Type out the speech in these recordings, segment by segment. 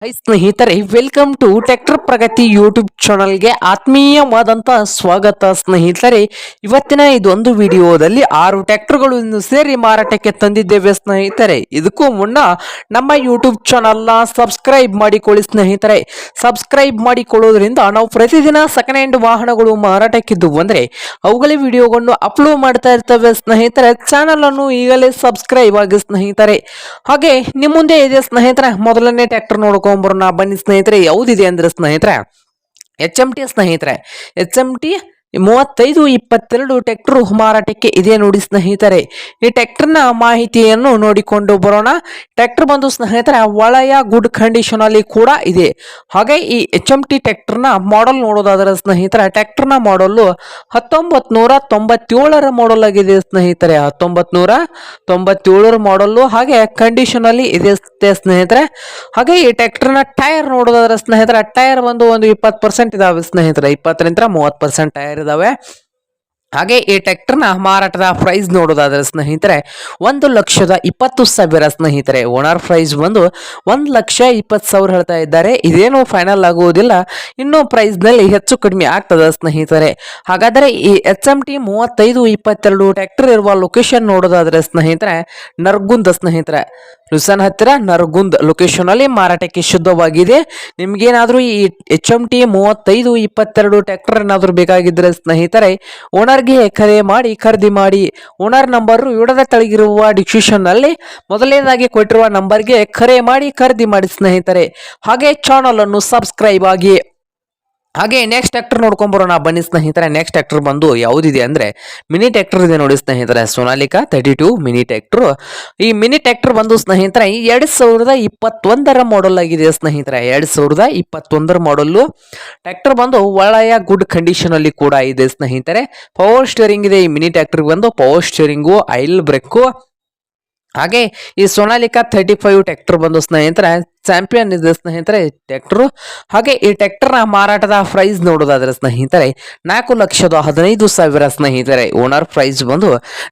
High ಸ್ನೇಹಿತರೆ, welcome to tractor Pragati YouTube ಚಾನಲ್ಗೆ ಆತ್ಮೀಯವಾದಂತಹ ಸ್ವಾಗತ ಸ್ನೇಹಿತರೆ. ಇವತ್ತಿನ ಇದೊಂದು ವಿಡಿಯೋದಲ್ಲಿ 6 ಟ್ರ್ಯಾಕ್ಟರ್ಗಳು ಇನ್ನು ಸೇರಿ ಮಾರಾಟಕ್ಕೆ ತಂದಿದ್ದೇವೆ ಸ್ನೇಹಿತರೆ. ಇದಕ್ಕೂ ಮುನ್ನ ನಮ್ಮ ಯೂಟ್ಯೂಬ್ ಚಾನಲ್ನ ಸಬ್ಸ್ಕ್ರೈಬ್ ಮಾಡಿಕೊಳ್ಳಿ ಸ್ನೇಹಿತರೆ. ಸಬ್ಸ್ಕ್ರೈಬ್ ಮಾಡಿಕೊಳ್ಳೋದ್ರಿಂದ ನಾವು ಪ್ರತಿದಿನ ಸೆಕೆಂಡ್ ಹ್ಯಾಂಡ್ ವಾಹನಗಳು ಮಾರಾಟಕ್ಕಿದ್ದು ಅಂದರೆ ಅವುಗಳ ವಿಡಿಯೋಗಳನ್ನು ಅಪ್ಲೋಡ್ ಮಾಡ್ತಾ ಇರ್ತೇವೆ ಸ್ನೇಹಿತರೆ. ಚಾನಲ್ ಅನ್ನು ಈಗಲೇ ಸಬ್ಸ್ಕ್ರೈಬ್ ಆಗಿ ಸ್ನೇಹಿತರೆ. ಹಾಗೆ ನಿಮ್ಮ ಮುಂದೆ ಇದೆ ಸ್ನೇಹಿತರೆ, ಮೊದಲನೇ ಟ್ರ್ಯಾಕ್ಟರ್ ನೋಡ್ಕೊಂಬರೋಣ ಬನ್ನಿ ಸ್ನೇಹಿತರೆ. ಯಾವುದಿದೆ ಅಂದ್ರೆ ಸ್ನೇಹಿತರೆ, HMT ಸ್ನೇಹಿತರೆ. HMT 3522 ಟ್ರ್ಯಾಕ್ಟರ್ ಮಾರಾಟಕ್ಕೆ ಇದೆ ನೋಡಿ ಸ್ನೇಹಿತರೆ. ಈ ಟ್ರ್ಯಾಕ್ಟರ್ನ ಮಾಹಿತಿಯನ್ನು ನೋಡಿಕೊಂಡು ಬರೋಣ. ಟ್ರ್ಯಾಕ್ಟರ್ ಬಂದು ಸ್ನೇಹಿತರೆ ಒಳ್ಳೆಯ ಗುಡ್ ಕಂಡೀಷನ್ ಅಲ್ಲಿ ಕೂಡ ಇದೆ. ಹಾಗೆ ಈ HMT ಟ್ರ್ಯಾಕ್ಟರ್ನ ಮಾಡೆಲ್ ನೋಡೋದಾದ್ರೆ ಸ್ನೇಹಿತರೆ, ಟ್ರ್ಯಾಕ್ಟರ್ನ ಮಾಡಲ್ 1997 ಮಾಡೆಲ್ ಆಗಿದೆ ಸ್ನೇಹಿತರೆ. 1997 ಮಾಡಲ್, ಹಾಗೆ ಕಂಡೀಷನ್ ಅಲ್ಲಿ ಇದೆ ಸ್ನೇಹಿತರೆ. ಹಾಗೆ ಈ ಟ್ರ್ಯಾಕ್ಟರ್ನ ಟೈರ್ ನೋಡೋದಾದ್ರೆ ಸ್ನೇಹಿತರೆ, ಟೈರ್ ಬಂದು ಒಂದು 20% ಇದಾವೆ ಸ್ನೇಹಿತರೆ. 20ರಿಂದ 30% ಟೈರ್ ಇದಾವೆ. ಹಾಗೆ ಈ ಟ್ರ್ಯಾಕ್ಟರ್ನ ಮಾರಾಟದ ಪ್ರೈಸ್ ನೋಡೋದಾದ್ರೆ ಸ್ನೇಹಿತರೆ, 1,20,000 ಸ್ನೇಹಿತರೆ. ಓನರ್ ಪ್ರೈಸ್ ಬಂದು 1,20,000 ಹೇಳ್ತಾ ಇದ್ದಾರೆ. ಇದೇನು ಫೈನಲ್ ಆಗುವುದಿಲ್ಲ, ಇನ್ನು ಪ್ರೈಸ್ ನಲ್ಲಿ ಹೆಚ್ಚು ಕಡಿಮೆ ಆಗ್ತದೆ ಸ್ನೇಹಿತರೆ. ಹಾಗಾದರೆ ಈ HMT 3522 ಟ್ರ್ಯಾಕ್ಟರ್ ಇರುವ ಲೊಕೇಶನ್ ನೋಡೋದಾದ್ರೆ ಸ್ನೇಹಿತರೆ, ನರಗುಂದ ಸ್ನೇಹಿತರೆ. ಲುಸನ್ ಹತ್ತಿರ ನರಗುಂದ್ ಲೊಕೇಶನ್ ಅಲ್ಲಿ ಮಾರಾಟಕ್ಕೆ ಶುದ್ಧವಾಗಿದೆ. ನಿಮ್ಗೇನಾದ್ರೂ ಈ HMT 3522 ಟ್ರ್ಯಾಕ್ಟರ್ ಏನಾದ್ರೂ ಬೇಕಾಗಿದ್ರೆ ಸ್ನೇಹಿತರೆ, ಓನರ್ಗೆ ಕರೆ ಮಾಡಿ ಖರೀದಿ ಮಾಡಿ. ಓನರ್ ನಂಬರ್ ವಿಡಿಯೋದ ತೆಳಗಿರುವ ಡಿಸ್ಕ್ರಿಪ್ಷನ್ ನಲ್ಲಿ ಮೊದಲನೇದಾಗಿ ಕೊಟ್ಟಿರುವ ನಂಬರ್ಗೆ ಕರೆ ಮಾಡಿ ಖರೀದಿ ಮಾಡಿ ಸ್ನೇಹಿತರೆ. ಹಾಗೆ ಚಾನಲ್ ಅನ್ನು ಸಬ್ಸ್ಕ್ರೈಬ್ ಆಗಿ. ಹಾಗೆ ನೆಕ್ಸ್ಟ್ ಟ್ರ್ಯಾಕ್ಟರ್ ನೋಡ್ಕೊಂಡ್ ಬರೋಣ ಬನ್ನಿ ಸ್ನೇಹಿತರೆ. ನೆಕ್ಸ್ಟ್ ಟ್ರ್ಯಾಕ್ಟರ್ ಬಂದು ಯಾವುದಿದೆ ಅಂದ್ರೆ ಮಿನಿ ಟ್ರ್ಯಾಕ್ಟರ್ ಇದೆ ನೋಡಿ ಸ್ನೇಹಿತರೆ. Sonalika 32 mini tractor. ಈ ಮಿನಿ ಟ್ರ್ಯಾಕ್ಟರ್ ಬಂದು ಸ್ನೇಹಿತರೆ 2021 ಮಾಡೆಲ್ ಆಗಿದೆ ಸ್ನೇಹಿತರೆ. 2021 ಮಾಡೆಲ್ ಟ್ರ್ಯಾಕ್ಟರ್ ಬಂದು ಒಳ್ಳೆಯ ಗುಡ್ ಕಂಡೀಷನ್ ಅಲ್ಲಿ ಕೂಡ ಇದೆ ಸ್ನೇಹಿತರೆ. ಪವರ್ ಸ್ಟೇರಿಂಗ್ ಇದೆ ಈ ಮಿನಿ ಟ್ರ್ಯಾಕ್ಟರ್ ಬಂದು. Power steering, oil break. ಹಾಗೆ ಈ ಸೋನಾಲಿಕಾ 35 ಟ್ರ್ಯಾಕ್ಟರ್ ಬಂದು ಸ್ನೇಹಿತರೆ ಚಾಂಪಿಯನ್ ಇದೆ ಸ್ನೇಹಿತರೆ ಟ್ರ್ಯಾಕ್ಟರ್. ಹಾಗೆ ಈ ಟ್ರ್ಯಾಕ್ಟರ್ನ ಮಾರಾಟದ ಪ್ರೈಸ್ ನೋಡೋದಾದ್ರೆ ಸ್ನೇಹಿತರೆ, 4,15,000 ಸ್ನೇಹಿತರೆ. ಓನರ್ ಪ್ರೈಸ್ ಬಂದು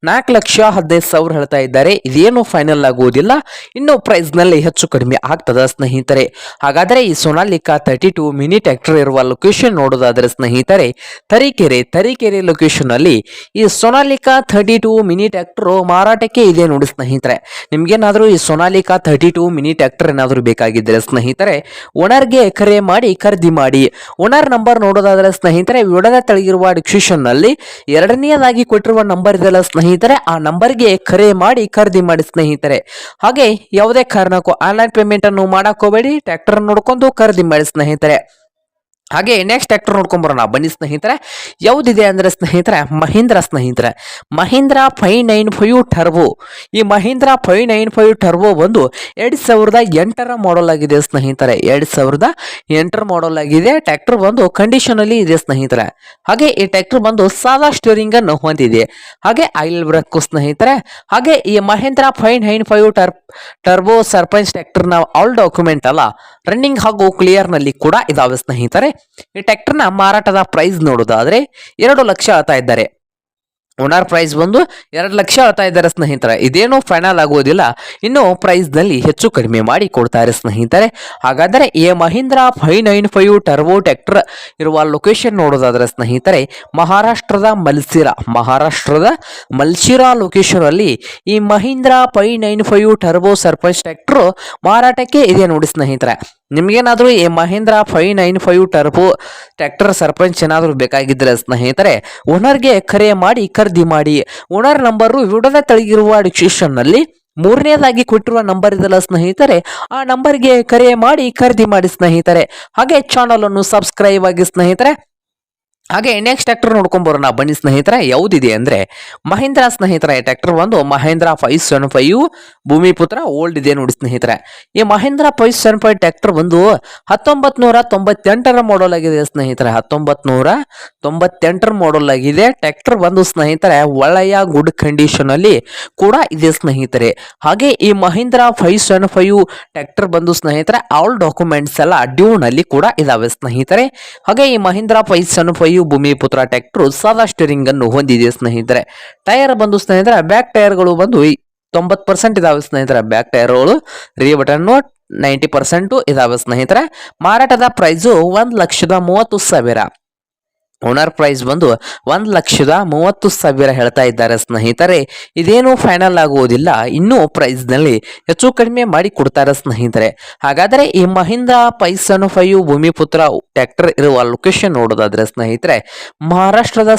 4,15,000 ಹೇಳ್ತಾ ಇದ್ದಾರೆ. ಇದೇನು ಫೈನಲ್ ಆಗುವುದಿಲ್ಲ, ಇನ್ನು ಪ್ರೈಸ್ ನಲ್ಲಿ ಹೆಚ್ಚು ಕಡಿಮೆ ಆಗ್ತದ ಸ್ನೇಹಿತರೆ. ಹಾಗಾದ್ರೆ ಈ ಸೋನಾಲಿಕಾ 32 ಮಿನಿ ಟ್ರ್ಯಾಕ್ಟರ್ ಇರುವ ಲೊಕೇಶನ್ ನೋಡೋದಾದ್ರೆ ಸ್ನೇಹಿತರೆ, ತರೀಕೆರೆ ಲೊಕೇಶನ್ ಅಲ್ಲಿ ಈ ಸೋನಾಲಿಕಾ 32 ಮಿನಿ ಟ್ರ್ಯಾಕ್ಟರ್ ಮಾರಾಟಕ್ಕೆ ಇದೆ ನೋಡಿ ಸ್ನೇಹಿತರೆ. ನಿಮ್ಗೇನಾದ್ರೂ ಈ ಸೋನಾಲಿಕಾ 32 ಮಿನಿ ಟ್ರ್ಯಾಕ್ಟರ್ ಏನಾದ್ರೂ ಬೇಕಾಗಿದ್ರೆ ಸ್ನೇಹಿತರೆ, ಓನರ್ಗೆ ಕರೆ ಮಾಡಿ ಖರೀದಿ ಮಾಡಿ. ಓನರ್ ನಂಬರ್ ನೋಡೋದಾದ್ರೆ ಸ್ನೇಹಿತರೆ, ವಿಡಿಯೋದ ತೆಳಗಿರುವ ಡಿಸ್ಕ್ರಿಪ್ಷನ್ ನಲ್ಲಿ ಎರಡನೆಯದಾಗಿ ಕೊಟ್ಟಿರುವ ನಂಬರ್ ಇದೆಯಲ್ಲ ಸ್ನೇಹಿತರೆ, ಆ ನಂಬರ್ಗೆ ಕರೆ ಮಾಡಿ ಖರೀದಿ ಮಾಡಿ ಸ್ನೇಹಿತರೆ. ಹಾಗೆ ಯಾವುದೇ ಕಾರಣಕ್ಕೂ ಆನ್ಲೈನ್ ಪೇಮೆಂಟ್ ಅನ್ನು ಮಾಡಕ್ ಹೋಗಬೇಡಿ. ಟ್ರ್ಯಾಕ್ಟರ್ ನೋಡ್ಕೊಂಡು ಖರೀದಿ ಮಾಡಿ ಸ್ನೇಹಿತರೆ. ಹಾಗೆ ನೆಕ್ಸ್ಟ್ ಟ್ರ್ಯಾಕ್ಟರ್ ನೋಡ್ಕೊಂಡ್ ಬರೋಣ ಬನ್ನಿ ಸ್ನೇಹಿತರೆ. ಯಾವುದಿದೆ ಅಂದ್ರೆ ಸ್ನೇಹಿತರೆ, ಮಹೀಂದ್ರ ಸ್ನೇಹಿತರೆ. ಮಹೀಂದ್ರ 595 ಟರ್ಬೋ. ಈ ಮಹೀಂದ್ರ 595 ಟರ್ಬೋ ಬಂದು 2008 ಮಾಡೆಲ್ ಆಗಿದೆ ಸ್ನೇಹಿತರೆ. 2008 ಮಾಡೆಲ್ ಆಗಿದೆ. ಟ್ರ್ಯಾಕ್ಟರ್ ಬಂದು ಕಂಡೀಷನ್ ಅಲ್ಲಿ ಇದೆ ಸ್ನೇಹಿತರೆ. ಹಾಗೆ ಈ ಟ್ರ್ಯಾಕ್ಟರ್ ಬಂದು ಸಾದಾ ಸ್ಟೇರಿಂಗ್ ಅನ್ನು ಹೊಂದಿದೆ. ಹಾಗೆ ಆಯಿಲ್ ಬ್ರೇಕ್ ಸ್ನೇಹಿತರೆ. ಹಾಗೆ ಈ ಮಹೀಂದ್ರ 595 ಟರ್ಬೋ ಸರ್ಪಂಚ್ ಟ್ರ್ಯಾಕ್ಟರ್ ನ ಆಲ್ ಡಾಕ್ಯುಮೆಂಟ್ ಅಲ್ಲ, ರನ್ನಿಂಗ್ ಹಾಗೂ ಕ್ಲಿಯರ್ ನಲ್ಲಿ ಕೂಡ ಇದಾವೆ ಸ್ನೇಹಿತರೆ. ಈ ಟ್ರ್ಯಾಕ್ಟರ್ನ ಮಾರಾಟದ ಪ್ರೈಸ್ ನೋಡೋದಾದ್ರೆ 2 ಲಕ್ಷ ಹೇಳ್ತಾ ಇದ್ದಾರೆ. ಓನರ್ ಪ್ರೈಸ್ ಬಂದು 2 ಲಕ್ಷ ಹೇಳ್ತಾ ಇದ್ದಾರೆ ಸ್ನೇಹಿತರೆ. ಇದೇನು ಫೈನಲ್ ಆಗುವುದಿಲ್ಲ, ಇನ್ನು ಪ್ರೈಸ್ ನಲ್ಲಿ ಹೆಚ್ಚು ಕಡಿಮೆ ಮಾಡಿ ಕೊಡ್ತಾರೆ ಸ್ನೇಹಿತರೆ. ಹಾಗಾದರೆ ಈ ಮಹೀಂದ್ರ 595 ಟರ್ಬೋ ಟ್ರ್ಯಾಕ್ಟರ್ ಇರುವ ಲೊಕೇಶನ್ ನೋಡೋದಾದ್ರೆ ಸ್ನೇಹಿತರೆ, ಮಹಾರಾಷ್ಟ್ರದ ಮಲ್ಸಿರಾ ಲೊಕೇಶನ್ ಅಲ್ಲಿ ಈ ಮಹೀಂದ್ರ 595 ಟರ್ಬೋ ಸರ್ಪಂಚ್ ಟ್ರ್ಯಾಕ್ಟರ್ ಮಾರಾಟಕ್ಕೆ ಇದೆ ನೋಡಿ ಸ್ನೇಹಿತರೆ. ನಿಮ್ಗೇನಾದ್ರೂ ಈ ಮಹೀಂದ್ರ 595 ಟರ್ಬೋ ಟ್ರ್ಯಾಕ್ಟರ್ ಸರ್ಪಂಚ್ ಏನಾದರೂ ಬೇಕಾಗಿದ್ರೆ ಸ್ನೇಹಿತರೆ, ಓನರ್ಗೆ ಕರೆ ಮಾಡಿ ಖರೀದಿ ಮಾಡಿ. ಓನರ್ ನಂಬರು ವಿಡಿಯೋದ ತೆಳಗಿರುವ ಡಿಸ್ಕ್ರಿಪ್ಷನ್ ನಲ್ಲಿ ಮೂರನೇದಾಗಿ ಕೊಟ್ಟಿರುವ ನಂಬರ್ ಇದೆಲ್ಲ ಸ್ನೇಹಿತರೆ, ಆ ನಂಬರ್ಗೆ ಕರೆ ಮಾಡಿ ಖರೀದಿ ಮಾಡಿ ಸ್ನೇಹಿತರೆ. ಹಾಗೆ ಚಾನಲ್ ಅನ್ನು ಸಬ್ಸ್ಕ್ರೈಬ್ ಆಗಿ ಸ್ನೇಹಿತರೆ. ಹಾಗೆ ನೆಕ್ಸ್ಟ್ ಟ್ರ್ಯಾಕ್ಟರ್ ನೋಡ್ಕೊಂಡ್ ಬರೋಣ ಬನ್ನಿ ಸ್ನೇಹಿತರೆ. ಯಾವುದಿದೆ ಅಂದ್ರೆ ಮಹೀಂದ್ರ ಸ್ನೇಹಿತರೆ. ಟ್ರ್ಯಾಕ್ಟರ್ ಒಂದು ಮಹೇಂದ್ರ 575 ಭೂಮಿಪುತ್ರ ಓಲ್ಡ್ ಇದೆ ನೋಡಿ ಸ್ನೇಹಿತರೆ. ಈ ಮಹೇಂದ್ರ 575 ಟ್ರ್ಯಾಕ್ಟರ್ ಒಂದು 1998 ಮಾಡೆಲ್ ಆಗಿದೆ ಸ್ನೇಹಿತರೆ. 1998 ಮಾಡೆಲ್ ಆಗಿದೆ. ಟ್ರ್ಯಾಕ್ಟರ್ ಬಂದು ಸ್ನೇಹಿತರೆ ಒಳ್ಳೆಯ ಗುಡ್ ಕಂಡೀಷನ್ ಅಲ್ಲಿ ಕೂಡ ಇದೆ ಸ್ನೇಹಿತರೆ. ಹಾಗೆ ಈ ಮಹೀಂದ್ರ 575 ಟ್ರ್ಯಾಕ್ಟರ್ ಬಂದು ಸ್ನೇಹಿತರೆ ಆಲ್ ಡಾಕ್ಯುಮೆಂಟ್ಸ್ ಎಲ್ಲ ಡ್ಯೂ ನಲ್ಲಿ ಕೂಡ ಇದಾವೆ ಸ್ನೇಹಿತರೆ. ಹಾಗೆ ಈ ಮಹೀಂದ್ರ 575 ಭೂಮಿಪುತ್ರ ಟ್ರ್ಯಾಕ್ಟರ್ ಸಾದಾ ಸ್ಟೇರಿಂಗ್ ಅನ್ನು ಹೊಂದಿದೆ ಸ್ನೇಹಿತರೆ. ಟೈರ್ ಬಂದು ಸ್ನೇಹಿತರೆ ಬ್ಯಾಕ್ ಟೈರ್ ಗಳು ಬಂದು 90% ಇದಾವೆ ಸ್ನೇಹಿತರೆ. ಬ್ಯಾಕ್ ಟೈರ್ಗಳು ರೀ ಬಟನ್ನು 90% ಇದಾವೆ ಸ್ನೇಹಿತರೆ. ಮಾರಾಟದ ಪ್ರೈಸು 1,30,30,000. ಓನರ್ ಪ್ರೈಸ್ ಬಂದು 1,30,30,000 ಹೇಳ್ತಾ ಇದ್ದಾರೆ ಸ್ನೇಹಿತರೆ. ಇದೇನು ಫೈನಲ್ ಆಗುವುದಿಲ್ಲ, ಇನ್ನೂ ಪ್ರೈಸ್ ನಲ್ಲಿ ಹೆಚ್ಚು ಕಡಿಮೆ ಮಾಡಿ ಕೊಡ್ತಾರೆ ಸ್ನೇಹಿತರೆ. ಹಾಗಾದರೆ ಈ ಮಹೀಂದ್ರ ಪೈಸನ್ 5 ಭೂಮಿಪುತ್ರ ಟ್ರ್ಯಾಕ್ಟರ್ ಇರುವ ಲೊಕೇಶನ್ ನೋಡೋದಾದ್ರೆ ಸ್ನೇಹಿತರೆ, ಮಹಾರಾಷ್ಟ್ರದ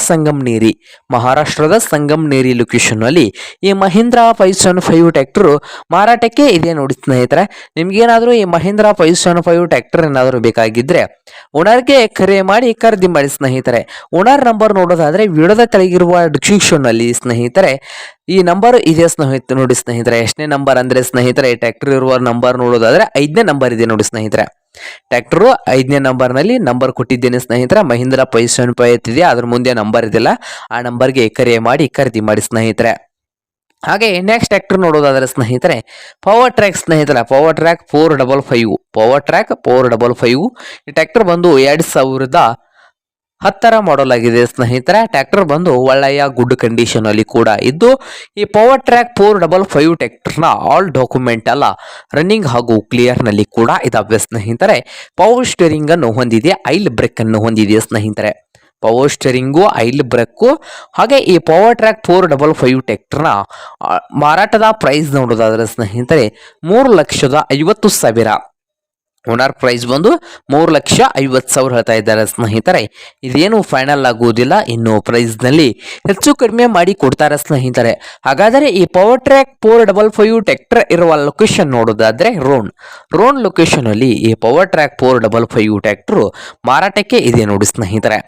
ಸಂಗಮ್ನೇರಿ ಲೊಕೇಶನ್ ಅಲ್ಲಿ ಈ ಮಹೀಂದ್ರ ಪೈಸನ್ 5 ಟ್ರ್ಯಾಕ್ಟರ್ ಮಾರಾಟಕ್ಕೆ ಇದೆ ನೋಡಿ ಸ್ನೇಹಿತರೆ. ನಿಮ್ಗೇನಾದ್ರೂ ಈ ಮಹೀಂದ್ರ ಪೈಸನ್ 5 ಟ್ರ್ಯಾಕ್ಟರ್ ಏನಾದರೂ ಬೇಕಾಗಿದ್ರೆ ಓನರ್ಗೆ ಕರೆ ಮಾಡಿ ಖರೀದಿ ಮಾಡಿ ಸ್ನೇಹಿತರೆ. ಓನರ್ ನಂಬರ್ ನೋಡೋದಾದ್ರೆ ವಿಡಿಯೋದ ಕೆಳಗಿರುವ ಡಿಸ್ಕ್ರಿಪ್ಷನ್ ನಲ್ಲಿ ಸ್ನೇಹಿತರೆ ಈ ನಂಬರ್ ಇದೆ ನೋಡಿ ಸ್ನೇಹಿತರೆ. ಎಷ್ಟನೇ ನಂಬರ್ ಅಂದ್ರೆ ಸ್ನೇಹಿತರೆ, ಟ್ರ್ಯಾಕ್ಟರ್ ಇರುವ ನಂಬರ್ ನೋಡೋದಾದ್ರೆ 5ನೇ ನಂಬರ್ ಇದೆ ನೋಡಿ ಸ್ನೇಹಿತರೆ. ಟ್ರ್ಯಾಕ್ಟರ್ 5ನೇ ನಂಬರ್ ನಲ್ಲಿ ನಂಬರ್ ಕೊಟ್ಟಿದ್ದೇನೆ ಸ್ನೇಹಿತರೆ. ಮಹೀಂದ್ರ ಪೈಸನ್ 5 ಇದೆ, ಅದ್ರ ಮುಂದೆ ನಂಬರ್ ಇದೆಯಲ್ಲ ಆ ನಂಬರ್ಗೆ ಕರೆ ಮಾಡಿ ಖರೀದಿ ಮಾಡಿ ಸ್ನೇಹಿತರೆ. ಹಾಗೆ ನೆಕ್ಸ್ಟ್ ಟ್ರ್ಯಾಕ್ಟರ್ ನೋಡೋದಾದ್ರೆ ಸ್ನೇಹಿತರೆ, ಪವರ್ ಟ್ರ್ಯಾಕ್ ಸ್ನೇಹಿತರೆ. ಪವರ್ ಟ್ರ್ಯಾಕ್ 455 ಈ ಟ್ರ್ಯಾಕ್ಟರ್ ಬಂದು 2010 ಮಾಡಲ್ ಆಗಿದೆ ಸ್ನೇಹಿತರೆ. ಟ್ರ್ಯಾಕ್ಟರ್ ಬಂದು ಒಳ್ಳೆಯ ಗುಡ್ ಕಂಡೀಷನ್ ಅಲ್ಲಿ ಕೂಡ ಇದ್ದು, ಈ ಪವರ್ ಟ್ರ್ಯಾಕ್ 455 ಟ್ರ್ಯಾಕ್ಟರ್ನ ಆಲ್ ಡಾಕ್ಯುಮೆಂಟ್ ಎಲ್ಲ ರನ್ನಿಂಗ್ ಹಾಗೂ ಕ್ಲಿಯರ್ ನಲ್ಲಿ ಕೂಡ ಇದಾವೆ ಸ್ನೇಹಿತರೆ. ಪವರ್ ಸ್ಟೇರಿಂಗ್ ಅನ್ನು ಹೊಂದಿದೆ, ಐಲ್ ಬ್ರೇಕ್ ಅನ್ನು ಹೊಂದಿದೆ ಸ್ನೇಹಿತರೆ. Power steering, oil brake. ಹಾಗೆ ಈ ಪವರ್ ಟ್ರ್ಯಾಕ್ 455 ಟ್ರ್ಯಾಕ್ಟರ್ನ ಮಾರಾಟದ ಪ್ರೈಸ್ ನೋಡೋದಾದ್ರೆ ಸ್ನೇಹಿತರೆ 3,50,000. ಓನರ್ ಪ್ರೈಸ್ ಬಂದು 3,50,000 ಹೇಳ್ತಾ ಇದ್ದಾರೆ ಸ್ನೇಹಿತರೆ. ಇದೇನು ಫೈನಲ್ ಆಗುವುದಿಲ್ಲ, ಇನ್ನು ಪ್ರೈಸ್ ನಲ್ಲಿ ಹೆಚ್ಚು ಕಡಿಮೆ ಮಾಡಿ ಕೊಡ್ತಾರೆ ಸ್ನೇಹಿತರೆ. ಹಾಗಾದರೆ ಈ ಪವರ್ ಟ್ರ್ಯಾಕ್ 455 ಟ್ರ್ಯಾಕ್ಟರ್ ಇರುವ ಲೊಕೇಶನ್ ನೋಡೋದಾದ್ರೆ ರೋನ್ ಲೊಕೇಶನ್ ಅಲ್ಲಿ ಈ ಪವರ್ ಟ್ರ್ಯಾಕ್ 455 ಟ್ರ್ಯಾಕ್ಟರ್ ಮಾರಾಟಕ್ಕೆ ಇದೆ ನೋಡಿ ಸ್ನೇಹಿತರೆ.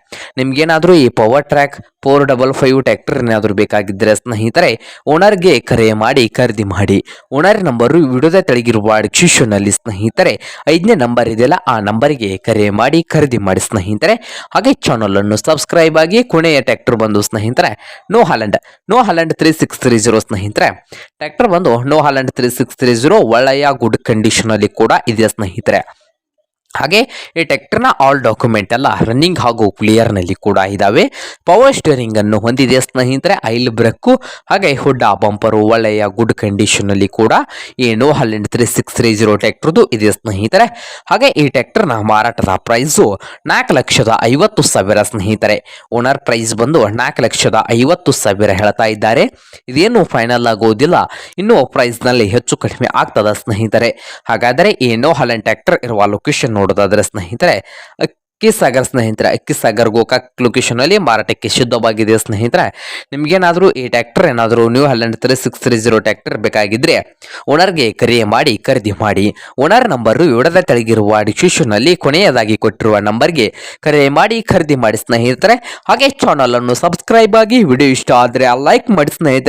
ನಿಮ್ಗೇನಾದ್ರೂ ಈ ಪವರ್ ಟ್ರ್ಯಾಕ್ 455 ಟ್ರ್ಯಾಕ್ಟರ್ ಏನಾದರೂ ಬೇಕಾಗಿದ್ದರೆ ಸ್ನೇಹಿತರೆ ಓನರ್ಗೆ ಕರೆ ಮಾಡಿ ಖರೀದಿ ಮಾಡಿ. ಓನರ್ ನಂಬರು ವಿಡಿಯೋದ ತೆಳಗಿರುವ ಡಿಸ್ಕ್ರಿಪ್ಷನ್ ಅಲ್ಲಿ ಸ್ನೇಹಿತರೆ 5ನೇ ನಂಬರ್ ಇದೆಯಲ್ಲ ಆ ನಂಬರ್ಗೆ ಕರೆ ಮಾಡಿ ಖರೀದಿ ಮಾಡಿ ಸ್ನೇಹಿತರೆ. ಹಾಗೆ ಚಾನಲ್ ಅನ್ನು ಸಬ್ಸ್ಕ್ರೈಬ್ ಆಗಿ. ಕೊನೆಯ ಟ್ರ್ಯಾಕ್ಟರ್ ಬಂದು ಸ್ನೇಹಿತರೆ ನೋ ಹಾಲೆಂಡ್ 3630 ಸ್ನೇಹಿತರೆ. ಟ್ರ್ಯಾಕ್ಟರ್ ಬಂದು ನೋ ಹಾಲೆಂಡ್ 3630 ಒಳ್ಳೆಯ ಗುಡ್ ಕಂಡೀಷನ್ ಅಲ್ಲಿ ಕೂಡ ಇದೆ ಸ್ನೇಹಿತರೆ. ಹಾಗೆ ಈ ಟ್ರ್ಯಾಕ್ಟರ್ನ ಆಲ್ ಡಾಕ್ಯುಮೆಂಟ್ ಎಲ್ಲ ರನ್ನಿಂಗ್ ಹಾಗೂ ಕ್ಲಿಯರ್ ನಲ್ಲಿ ಕೂಡ ಇದಾವೆ. ಪವರ್ ಸ್ಟೇರಿಂಗ್ ಅನ್ನು ಹೊಂದಿದೆ ಸ್ನೇಹಿತರೆ, ಐಲ್ ಬ್ರೇಕು ಹಾಗೆ ಹುಡ್ಡ ಬಂಪರು ಒಳ್ಳೆಯ ಗುಡ್ ಕಂಡೀಷನ್ ಅಲ್ಲಿ ಕೂಡ ಈ ನೋ ಹಾಲೆಂಡ್ 3630 ಟ್ರ್ಯಾಕ್ಟರ್ದು ಇದೆ ಸ್ನೇಹಿತರೆ. ಹಾಗೆ ಈ ಟ್ರ್ಯಾಕ್ಟರ್ನ ಮಾರಾಟದ ಪ್ರೈಸು 4,50,000 ಸ್ನೇಹಿತರೆ. ಓನರ್ ಪ್ರೈಸ್ ಬಂದು 4,50,000 ಹೇಳ್ತಾ ಇದ್ದಾರೆ. ಇದೇನು ಫೈನಲ್ ಆಗೋದಿಲ್ಲ, ಇನ್ನು ಪ್ರೈಸ್ ನಲ್ಲಿ ಹೆಚ್ಚು ಕಡಿಮೆ ಆಗ್ತದ ಸ್ನೇಹಿತರೆ. ಹಾಗಾದರೆ ಈ ನೋ ಹಾಲೆಂಡ್ ಟ್ರ್ಯಾಕ್ಟರ್ ಇರುವ ಲೊಕೇಶನ್ ನೋಡೋದಾದ್ರೆ ಸ್ನೇಹಿತರೆ ಅಕ್ಕಿಸಾಗರ್ ಗೋಕಾಕ್ ಲೊಕೇಶನ್ ಅಲ್ಲಿ ಮಾರಾಟಕ್ಕೆ ಸಿದ್ಧವಾಗಿದೆ ಸ್ನೇಹಿತರೆ. ನಿಮ್ಗೇನಾದ್ರೂ ಈ ಟ್ರ್ಯಾಕ್ಟರ್ ಏನಾದರೂ ನ್ಯೂ ಹಾಲೆಂಡ್ 3630 ಟ್ರ್ಯಾಕ್ಟರ್ ಬೇಕಾಗಿದ್ರೆ ಓನರ್ಗೆ ಕರೆ ಮಾಡಿ ಖರೀದಿ ಮಾಡಿ. ಓನರ್ ನಂಬರ್ ವಿಡಿಯೋದ ಕೆಳಗಿರುವ ಡಿಸ್ಕ್ರಿಪ್ಷನ್ ಅಲ್ಲಿ ಕೊನೆಯದಾಗಿ ಕೊಟ್ಟಿರುವ ನಂಬರ್ಗೆ ಕರೆ ಮಾಡಿ ಖರೀದಿ ಮಾಡಿ ಸ್ನೇಹಿತರೆ. ಹಾಗೆ ಚಾನಲ್ ಅನ್ನು ಸಬ್ಸ್ಕ್ರೈಬ್ ಆಗಿ. ವಿಡಿಯೋ ಇಷ್ಟ ಆದ್ರೆ ಲೈಕ್ ಮಾಡಿ ಸ್ನೇಹಿತರೆ.